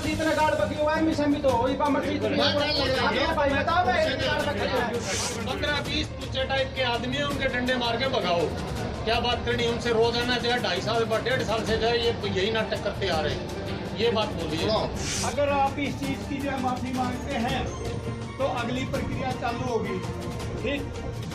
अमरजीत ने गाड़ बकी हुआ है मिशन भी तो वही अमरजीत ने भाई बताओ भाई 15-20 तुच्चे टाइप के आदमी हैं, उनके डंडे मार के भगाओ। क्या बात करनी उनसे? रोजाना जो है 2.5 साल 1.5 साल से जो है ये यही नाटक करते आ रहे हैं। ये बात बोलिए। अगर आप इस चीज की जो है माफी मांगते हैं तो अगली प्रक्रिया चालू होगी, ठीक?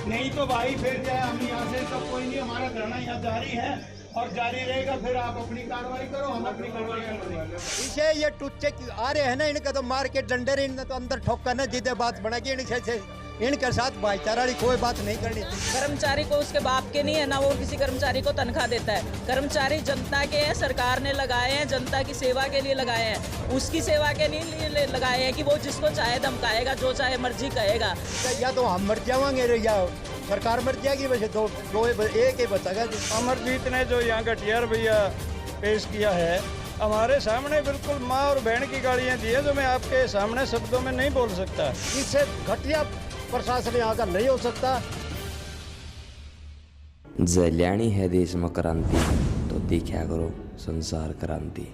नहीं तो भाई फिर जो है हम यहाँ से तो कोई नहीं, हमारा धरना यहाँ जारी है और जारी रहेगा। फिर आप अपनी कार्रवाई करो, हम अपनी कार्रवाई करेंगे। इसे ये टुच्चे आ रहे हैं ना, इनका तो मार के डंडे इनने तो अंदर ठोका ना, जिदे बात बनेगी इनके साथ भाईचारा की कोई बात नहीं करनी। कर्मचारी को उसके बाप के नहीं है ना, वो किसी कर्मचारी को तनख्वाह देता है। कर्मचारी जनता के हैं, सरकार ने लगाए हैं, जनता की सेवा के लिए लगाए हैं, उसकी सेवा के लिए लगाए हैं कि वो जिसको चाहे धमकाएगा, जो चाहे मर्जी कहेगा। या तो हम मर जाएंगे या सरकार मर जाएगी, वैसे दो एक ही बचेगा। अमरजीत ने जो यहाँ घटिया रवैया पेश किया है हमारे सामने, बिल्कुल माँ और बहन की गालियाँ दी है, जो मैं आपके सामने शब्दों में नहीं बोल सकता। इससे घटिया प्रशासन यहाँ का नहीं हो सकता। जल्याणी है देश में क्रांति तो देखा करो संसार क्रांति।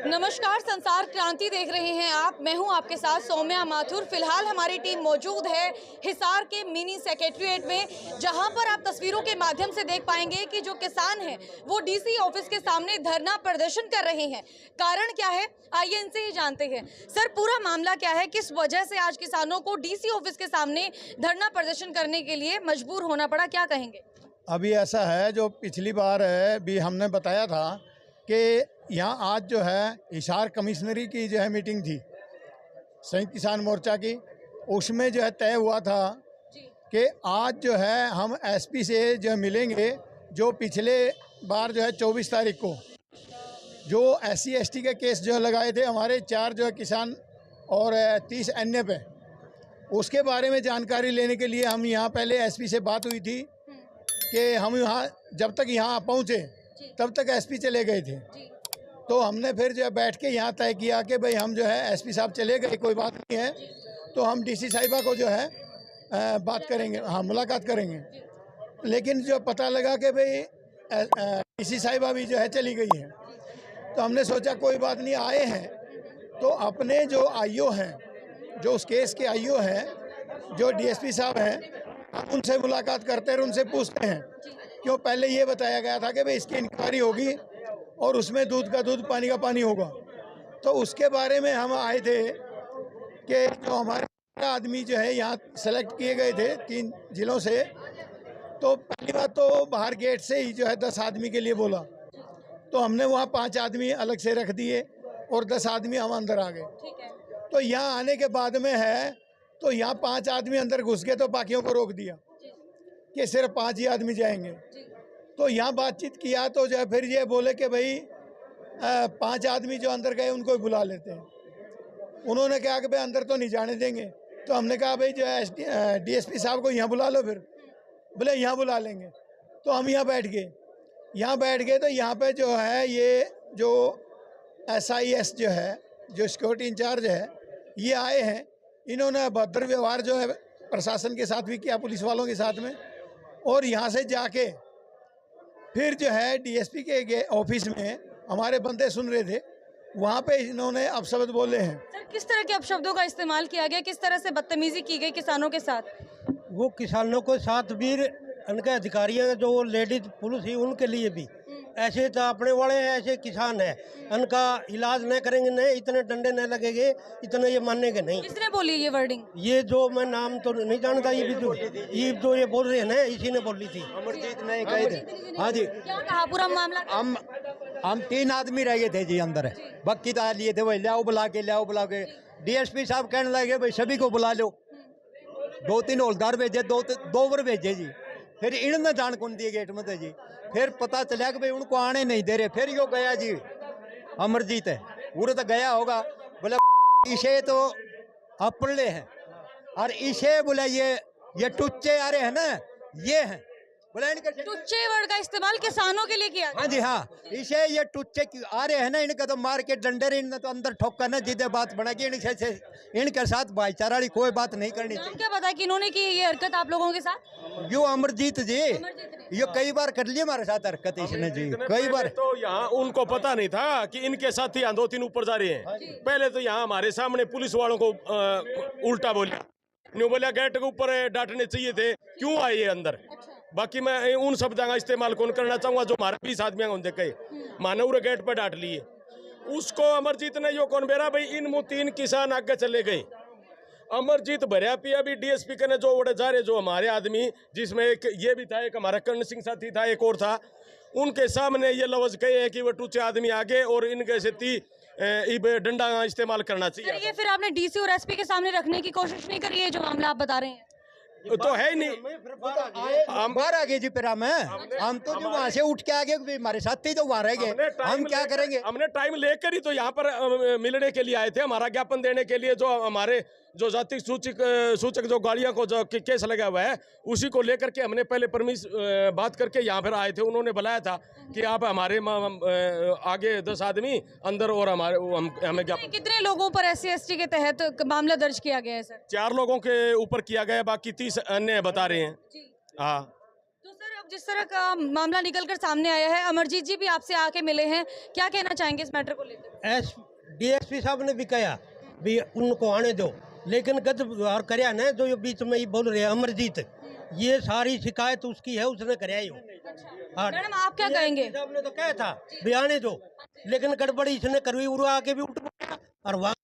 नमस्कार, संसार क्रांति देख रहे हैं आप। मैं हूं आपके साथ सौम्या माथुर। फिलहाल हमारी टीम मौजूद है हिसार के मिनी सेक्रेटरिएट में, जहां पर आप तस्वीरों के माध्यम से देख पाएंगे कि जो किसान हैं वो डीसी ऑफिस के सामने धरना प्रदर्शन कर रहे हैं। कारण क्या है, आइए इनसे ही जानते हैं। सर, पूरा मामला क्या है, किस वजह से आज किसानों को डीसी ऑफिस के सामने धरना प्रदर्शन करने के लिए मजबूर होना पड़ा, क्या कहेंगे? अभी ऐसा है, जो पिछली बार भी हमने बताया था कि यहाँ आज जो है हिसार कमिश्नरी की जो है मीटिंग थी संयुक्त किसान मोर्चा की, उसमें जो है तय हुआ था कि आज जो है हम एसपी से जो है मिलेंगे। जो पिछले बार जो है 24 तारीख को जो SC ST के केस जो लगाए थे हमारे 4 जो है किसान और 30 अन्य पे, उसके बारे में जानकारी लेने के लिए हम यहाँ पहले एसपी से बात हुई थी कि हम यहाँ जब तक यहाँ पहुँचे तब तक एसपी चले गए थे। तो हमने फिर जो है बैठ के यहाँ तय किया कि भाई हम जो है एसपी साहब चले गए, कोई बात नहीं है, तो हम डीसी साहिबा को जो है बात करेंगे, हाँ मुलाकात करेंगे। लेकिन जो पता लगा कि भाई डीसी साहिबा भी जो है चली गई है, तो हमने सोचा कोई बात नहीं, आए हैं तो अपने जो IO हैं, जो उस केस के IO हैं, जो DSP साहब हैं, उनसे मुलाकात करते हैं, उनसे पूछते हैं। क्यों पहले ये बताया गया था कि भाई इसकी इंक्वायरी होगी और उसमें दूध का दूध पानी का पानी होगा। तो उसके बारे में हम आए थे कि जो हमारे आदमी जो है यहाँ सेलेक्ट किए गए थे 3 जिलों से, तो पहली बात तो बाहर गेट से ही जो है 10 आदमी के लिए बोला, तो हमने वहाँ 5 आदमी अलग से रख दिए और 10 आदमी हम अंदर आ गए। तो यहाँ आने के बाद में है तो यहाँ 5 आदमी अंदर घुस गए, तो बाकियों को रोक दिया कि सिर्फ 5 ही आदमी जाएंगे। तो यहाँ बातचीत किया तो जो है फिर ये बोले कि भाई 5 आदमी जो अंदर गए उनको बुला लेते हैं। उन्होंने कहा कि भाई अंदर तो नहीं जाने देंगे। तो हमने कहा भाई जो है DSP साहब को यहाँ बुला लो। फिर बोले यहाँ बुला लेंगे। तो हम यहाँ बैठ गए। तो यहाँ पे जो है ये जो SIS जो है, जो सिक्योरिटी इंचार्ज है, ये आए हैं। इन्होंने अभद्र व्यवहार जो है प्रशासन के साथ भी किया, पुलिस वालों के साथ में। और यहाँ से जाके फिर जो है DSP के ऑफिस में हमारे बंदे सुन रहे थे, वहाँ पे इन्होंने अपशब्द बोले हैं। सर, किस तरह के अपशब्दों का इस्तेमाल किया गया, किस तरह से बदतमीजी की गई किसानों के साथ? वो किसानों के साथ भी, उनके अधिकारियों जो लेडीज पुलिस ही, उनके लिए भी ऐसे तो अपने वाले हैं, ऐसे किसान है, उनका इलाज नहीं करेंगे, नहीं इतने डंडे नहीं लगेंगे, इतने ये मानेंगे नहीं। किसने बोली ये वर्डिंग? ये जो मैं नाम तो नहीं जानता, ये भी जो ये बोल रहे हैं ना, इसी ने बोली थी। अमरजीत ने कहे थे। हाँ जी। क्या कहा पूरा मामला? हम 3 आदमी रह गए थे जी अंदर, बक्की तो लिए थे, वही लाओ बुला के DSP साहब कहने लगे भाई सभी को बुला लो। 2-3 हौलदार भेजे, 2 ओवर भेजे जी। फिर इन्होंने जान कौन दिए गेट में थे जी। फिर पता चला कि भाई उनको आने नहीं दे रहे। फिर यो गया जी अमरजीत है, वो तो गया होगा, बोले इसे तो अपड़े हैं और इसे बोले ये टुच्चे आ रहे हैं ना, ये हैं, बोला इनके टुच्चे वर्ड का इस्तेमाल किसानों के लिए किया। हाँ जी हाँ, इसे ये टुच्चे आ रहे हैं ना, इनका तो मार के डंडे इनने तो अंदर ठोका ना, जिदे बात बनेगी इनके साथ भाईचारा वाली कोई बात नहीं करनी नाम चाहिए। क्या पता है कि इन्होंने की ये हरकत आप लोगों के साथ? यो अमरजीत जी, ये कई बार कर लिए हमारे साथ हरकत इसने जी, कई बार। तो यहाँ उनको पता नहीं था कि इनके साथी यहाँ 2-3 ऊपर जा रहे हैं। पहले तो यहाँ हमारे सामने पुलिस वालों को उल्टा बोला, न्यू बोला गेट के ऊपर डांटने चाहिए थे, क्यों आए ये अंदर। बाकी मैं उन शब्दों का इस्तेमाल कौन करना चाहूंगा जो हमारे 20 आदमियों को देखे मानव गेट पर डांट लिए। उसको अमरजीत ने यो कौन बेरा भाई, इन 3 किसान आगे चले गए। अमरजीत भरिया पिया भी डीएसपी के ने जो उड़े जा रहे जो हमारे आदमी, जिसमें एक ये भी था, एक हमारा कर्ण सिंह साथी था, एक और था, उनके सामने ये लफ्ज कहे हैं कि वो टूचे आदमी आगे और इनके से डंडा इस्तेमाल करना चाहिए। ये फिर आपने डीसी और एसपी के सामने रखने की कोशिश नहीं करी है जो मामला आप बता रहे हैं? तो है ही नहीं, हम बाहर आ गए जी, फिर हम तो जो वहाँ से उठ के आ गए, हमारे साथी तो वहाँ रह गए, हम क्या करेंगे। हमने टाइम लेकर ही तो यहाँ पर मिलने के लिए आए थे, हमारा ज्ञापन देने के लिए। जो हमारे जो जाति सूचक जो गाड़ियों को जो केस लगा हुआ है, उसी को लेकर के हमने पहले बात करके यहाँ पर आए थे। उन्होंने बुलाया था कि आप हमारे आगे 10 आदमी अंदर और हमें ज्ञापन। कितने लोगों पर SC/ST के तहत मामला दर्ज किया गया है सर? 4 लोगों के ऊपर किया गया, बाकी 30 अन्य बता रहे हैं। हाँ, तो सर अब जिस तरह का मामला निकलकर सामने आया है, अमरजीत जी भी आपसे आके मिले हैं, क्या कहना चाहेंगे इस मैटर को लेकर? DSP साहब ने भी कहा भी उनको आने दो, लेकिन गजब व्यवहार करया ना, जो ये बीच में ही बोल रहे हैं अमरजीत, ये सारी शिकायत उसकी है, उसने करया ही। मैडम आप क्या कहेंगे? साहब ने तो कहा था भी आने दो, लेकिन गड़बड़ी इसने करवी, उड़ आके भी उठ गया और वहाँ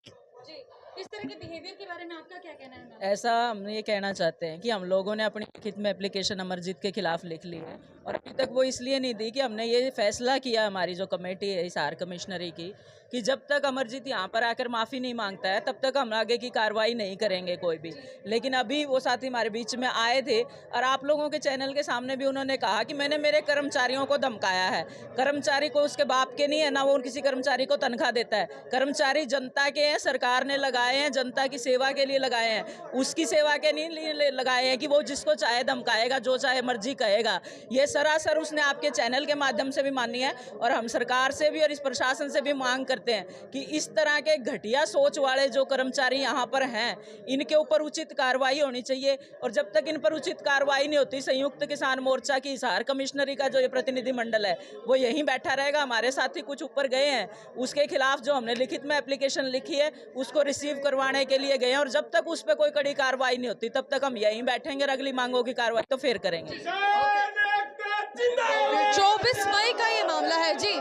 इस तरह के बिहेवियर के बारे में आपका क्या कहना है? ऐसा हम ये कहना चाहते हैं कि हम लोगों ने अपनी लिखित में एप्लीकेशन अमरजीत के खिलाफ लिख ली है, और अभी तक वो इसलिए नहीं दी कि हमने ये फैसला किया, हमारी जो कमेटी है हिसार कमिश्नरी की, कि जब तक अमरजीत यहाँ पर आकर माफ़ी नहीं मांगता है तब तक हम आगे की कार्रवाई नहीं करेंगे कोई भी। लेकिन अभी वो साथी हमारे बीच में आए थे और आप लोगों के चैनल के सामने भी उन्होंने कहा कि मैंने मेरे कर्मचारियों को धमकाया है। कर्मचारी को उसके बाप के नहीं है, ना वो किसी कर्मचारी को तनख्वाह देता है। कर्मचारी जनता के हैं, सरकार ने लगाए हैं, जनता की सेवा के लिए लगाए हैं, उसकी सेवा के नहीं लगाए हैं कि वो जिसको चाहे धमकाएगा, जो चाहे मर्जी कहेगा। ये सरासर उसने आपके चैनल के माध्यम से भी मानी है, और हम सरकार से भी और इस प्रशासन से भी मांग करते हैं कि इस तरह के घटिया सोच वाले जो कर्मचारी यहाँ पर हैं, इनके ऊपर उचित कार्रवाई होनी चाहिए। और जब तक इन पर उचित कार्रवाई नहीं होती, संयुक्त किसान मोर्चा की हिसार कमिश्नरी का जो ये प्रतिनिधिमंडल है वो यहीं बैठा रहेगा। हमारे साथी कुछ ऊपर गए हैं, उसके खिलाफ जो हमने लिखित में एप्लीकेशन लिखी है उसको रिसीव करवाने के लिए गए हैं, और जब तक उस पर कोई कड़ी कार्रवाई नहीं होती तब तक हम यहीं बैठेंगे। अगली मांगों की कार्रवाई तो फिर करेंगे। 24 मई का ये मामला है जी।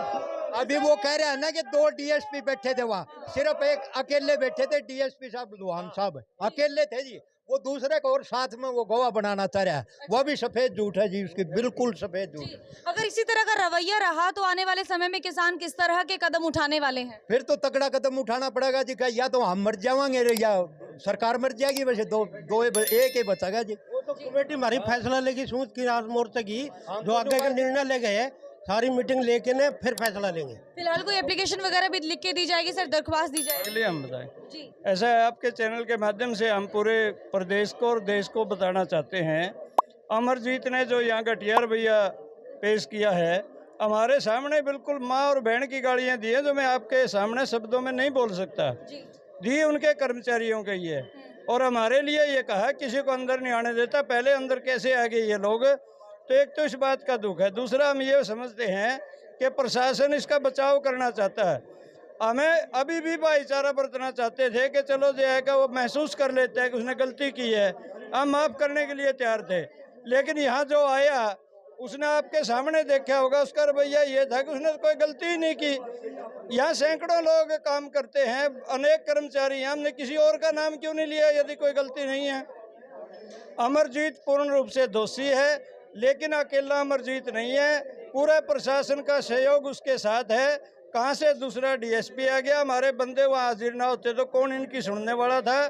अभी वो कह रहे हैं ना कि 2 DSP बैठे थे वहाँ, सिर्फ एक अकेले बैठे थे, DSP साहब लोहान साहब अकेले थे जी। वो दूसरे को और साथ में वो गवाह बनाना चाह रहा है, वो भी सफेद झूठ है जी, उसकी बिल्कुल सफेद झूठ। अगर इसी तरह का रवैया रहा तो आने वाले समय में किसान किस तरह के कदम उठाने वाले हैं? फिर तो तगड़ा कदम उठाना पड़ेगा जी, या तो हम मर जाएंगे या सरकार मर जाएगी। वैसे एक ही बचेगा जी। वो तो कमेटी हमारी फैसला लेगी, सूच की मोर्चा की जो आगे का निर्णय ले गए, सारी मीटिंग लेके ने फिर फैसला लेंगे। फिलहाल कोई एप्लीकेशन वगैरह भी लिख के दी जाएगी सर, दरख्वास्त दी जाएगी? अगले हम बताएं जी। ऐसा है, आपके चैनल के माध्यम से हम पूरे प्रदेश को और देश को बताना चाहते हैं, अमरजीत ने जो यहाँ घटिया रवैया पेश किया है, हमारे सामने बिल्कुल माँ और बहन की गालियाँ दी है, जो मैं आपके सामने शब्दों में नहीं बोल सकता। दी उनके कर्मचारियों के लिए, और हमारे लिए ये कहा किसी को अंदर नहीं आने देता। पहले अंदर कैसे आ गए ये लोग, तो एक तो इस बात का दुख है। दूसरा, हम ये समझते हैं कि प्रशासन इसका बचाव करना चाहता है। हमें अभी भी भाईचारा बरतना चाहते थे कि चलो जो है वो महसूस कर लेता है कि उसने गलती की है, हम माफ़ करने के लिए तैयार थे। लेकिन यहाँ जो आया उसने आपके सामने देखा होगा, उसका रवैया ये था कि उसने कोई गलती ही नहीं की। यहाँ सैकड़ों लोग काम करते हैं, अनेक कर्मचारी हैं, हमने किसी और का नाम क्यों नहीं लिया यदि कोई गलती नहीं है। अमरजीत पूर्ण रूप से दोषी है, लेकिन अकेला अमरजीत नहीं है, पूरा प्रशासन का सहयोग उसके साथ है। कहाँ से दूसरा DSP आ गया, हमारे बंदे वहाँ हाजिर ना होते तो कौन इनकी सुनने वाला था।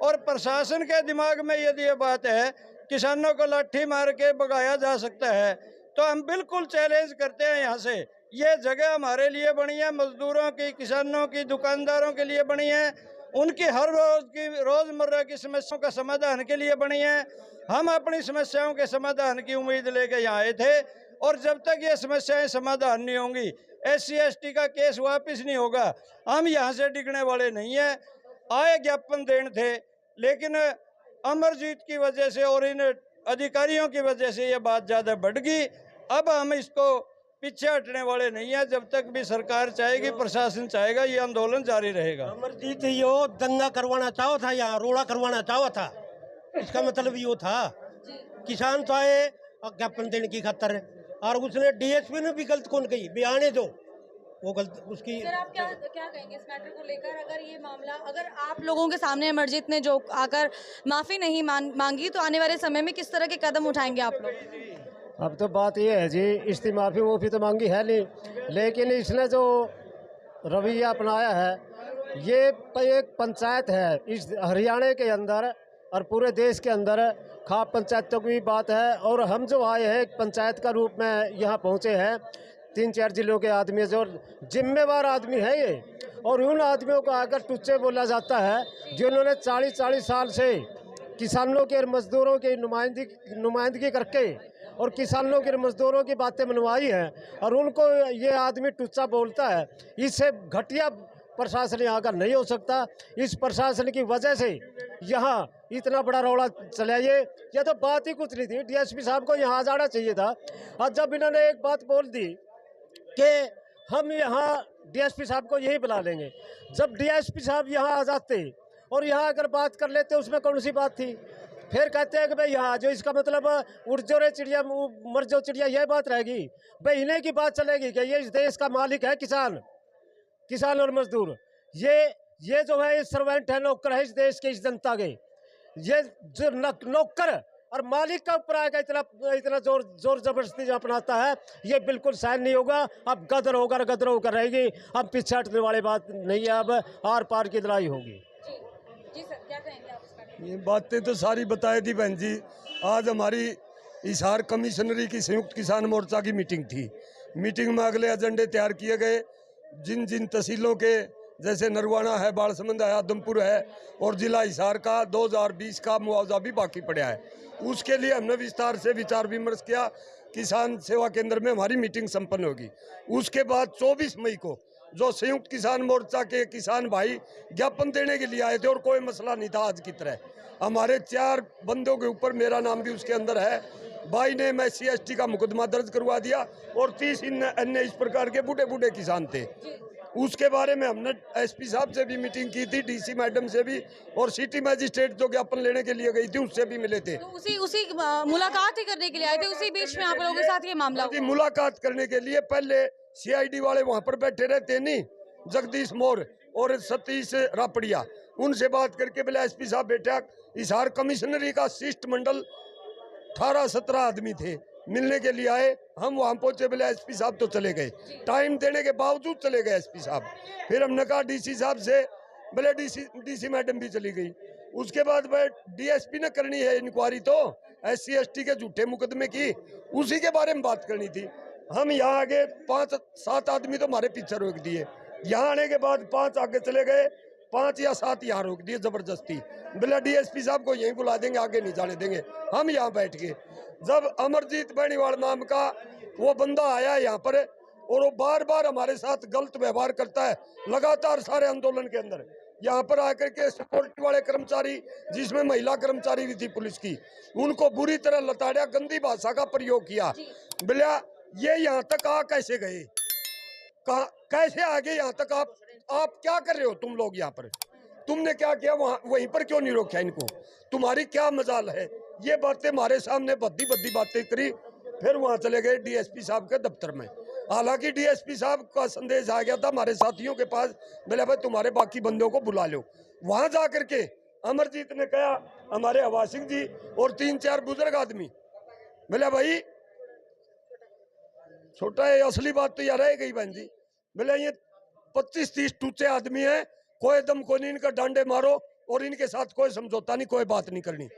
और प्रशासन के दिमाग में यदि ये बात है किसानों को लाठी मार के भगाया जा सकता है, तो हम बिल्कुल चैलेंज करते हैं। यहाँ से ये जगह हमारे लिए बनी है, मजदूरों की, किसानों की, दुकानदारों के लिए बनी है, उनकी हर रोज की रोजमर्रा की समस्याओं का समाधान के लिए बनी है। हम अपनी समस्याओं के समाधान की उम्मीद लेके यहाँ आए थे, और जब तक ये समस्याएं समाधान नहीं होंगी, SC/ST का केस वापस नहीं होगा, हम यहाँ से डिगने वाले नहीं हैं। आए ज्ञापन देने थे, लेकिन अमरजीत की वजह से और इन अधिकारियों की वजह से ये बात ज़्यादा बढ़ गई। अब हम इसको पीछे हटने वाले नहीं है। जब तक भी सरकार चाहेगी, प्रशासन चाहेगा, ये आंदोलन जारी रहेगा। अमरजीत यो दंगा करवाना चाहो था, यहाँ रोड़ा करवाना चाहो था, इसका मतलब यो था। किसान तो आए ज्ञापन देने की खातर, और उसने DSP ने भी गलत कौन कही, बयाने दो वो गलत उसकी। सर, आप क्या कहेंगे इस मैटर को लेकर? अगर ये मामला, अगर आप लोगों के सामने अमरजीत ने जो आकर माफ़ी नहीं मांगी, तो आने वाले समय में किस तरह के कदम उठाएंगे आप लोग? अब तो बात ये है जी, इसकी माफ़ी वो भी तो मांगी है नहीं, लेकिन इसने जो रवैया अपनाया है, ये एक पंचायत है इस हरियाणा के अंदर और पूरे देश के अंदर खाप पंचायतों की बात है। और हम जो आए हैं एक पंचायत का रूप में यहाँ पहुँचे हैं, 3-4 जिलों के आदमी जो जिम्मेवार आदमी है ये, और उन आदमियों को आकर टुच्चे बोला जाता है जिन्होंने 40-40 साल से किसानों के और मजदूरों की नुमाइंदगी करके और किसानों के मजदूरों की बातें मनवाई हैं, और उनको ये आदमी टुच्चा बोलता है। इससे घटिया प्रशासन यहाँ का नहीं हो सकता। इस प्रशासन की वजह से यहाँ इतना बड़ा रौला चला। ये तो बात ही कुछ नहीं थी। DSP साहब को यहाँ आ जाना चाहिए था। और जब इन्होंने एक बात बोल दी कि हम यहाँ DSP साहब को यही बुला लेंगे, जब DSP साहब यहाँ आ जाते और यहाँ अगर बात कर लेते, उसमें कौन सी बात थी? फिर कहते हैं कि भाई यहाँ जो, इसका मतलब उड़ जो रे चिड़िया मर जो चिड़िया, यह बात रहेगी। भाई इन्हें की बात चलेगी कि ये इस देश का मालिक है किसान और मजदूर। ये जो है सर्वेंट है, नौकर है इस देश के, इस जनता के। ये जो नौकर और मालिक का ऊपर आएगा इतना जोर जबरदस्ती अपनाता है, ये बिल्कुल सहन नहीं होगा। अब गदर होकर रहेगी। अब पीछे हटने वाली बात नहीं है, अब आर पार की लड़ाई होगी। जी सर, क्या कहेंगे आप इस पर? ये बातें तो सारी बताई थी बहन जी। आज हमारी हिसार कमिश्नरी की संयुक्त किसान मोर्चा की मीटिंग थी। मीटिंग में अगले एजेंडे तैयार किए गए। जिन तहसीलों के, जैसे नरवाना है, बालसमंद है, आदमपुर है, और जिला हिसार का 2020 का मुआवजा भी बाकी पड़ा है, उसके लिए हमने विस्तार से विचार विमर्श किया। किसान सेवा केंद्र में हमारी मीटिंग संपन्न होगी। उसके बाद 24 मई को जो संयुक्त किसान मोर्चा के किसान भाई ज्ञापन देने के लिए आए थे, और कोई मसला नहीं था आज की तरह। हमारे 4 बंदों के ऊपर मेरा नाम भी उसके अंदर है। भाई ने SC/ST का मुकदमा दर्ज करवा दिया, और 30 अन्य इस प्रकार के बूढ़े किसान थे। उसके बारे में हमने SP साहब से भी मीटिंग की थी, DC मैडम से भी, और सिटी मजिस्ट्रेट जो ज्ञापन लेने के लिए गई थी उससे भी मिले थे। तो उसी मुलाकात ही करने के लिए आए थे, उसी बीच में आप लोगों के साथ ये मामला हुआ? मुलाकात करने के लिए पहले CID वाले वहाँ पर बैठे रहते नहीं, जगदीश मोर और सतीश रापड़िया, उनसे बात करके बोले SP साहब बैठा। हिसार कमिश्नरी का शिष्टमंडल 18-17 आदमी थे, मिलने के लिए आए। हम वहाँ पहुँचे, बोले SP साहब तो चले गए, टाइम देने के बावजूद चले गए SP साहब। फिर हमने कहा DC साहब से, बोले DC मैडम भी चली गई। उसके बाद भाई DSP ने करनी है इंक्वायरी, तो SC/ST के झूठे मुकदमे की, उसी के बारे में बात करनी थी। हम यहाँ आगे 5-7 आदमी तो हमारे पीछे रोक दिए। यहाँ आने के बाद 5 आगे चले गए, 5 या 7 यहाँ रोक दिए जबरदस्ती। बोले DSP साहब को यहीं बुला देंगे, आगे नहीं जाने देंगे। हम यहाँ बैठ गए। जब अमरजीत बेनीवाल नाम का वो बंदा आया यहाँ पर, और वो बार हमारे साथ गलत व्यवहार करता है लगातार सारे आंदोलन के अंदर। यहाँ पर आकर के सिक्योरिटी वाले कर्मचारी, जिसमें महिला कर्मचारी भी थी पुलिस की, उनको बुरी तरह लताड़ा, गंदी भाषा का प्रयोग किया। बोला ये यहाँ तक आ कैसे गए, कैसे आगे यहाँ तक? आप क्या कर रहे हो तुम लोग यहाँ पर? तुमने क्या किया वहाँ, वहीं पर क्यों नहीं रोका इनको? तुम्हारी क्या मजाल है? ये बातें हमारे सामने भद्दी बातें करी। फिर वहाँ चले गए DSP साहब के दफ्तर में। हालांकि DSP साहब का संदेश आ गया था हमारे साथियों के पास, बोले भाई तुम्हारे बाकी बंदों को बुला लो। वहाँ जा करके अमरजीत ने कहा, हमारे हवा सिंह जी और 3-4 बुजुर्ग आदमी, बोले भाई छोटा है, असली बात तो यार रह गई बहन जी। बोले ये 25-30 टूचे आदमी हैं, कोई दम को नहीं, इनका डांडे मारो, और इनके साथ कोई समझौता नहीं, कोई बात नहीं करनी।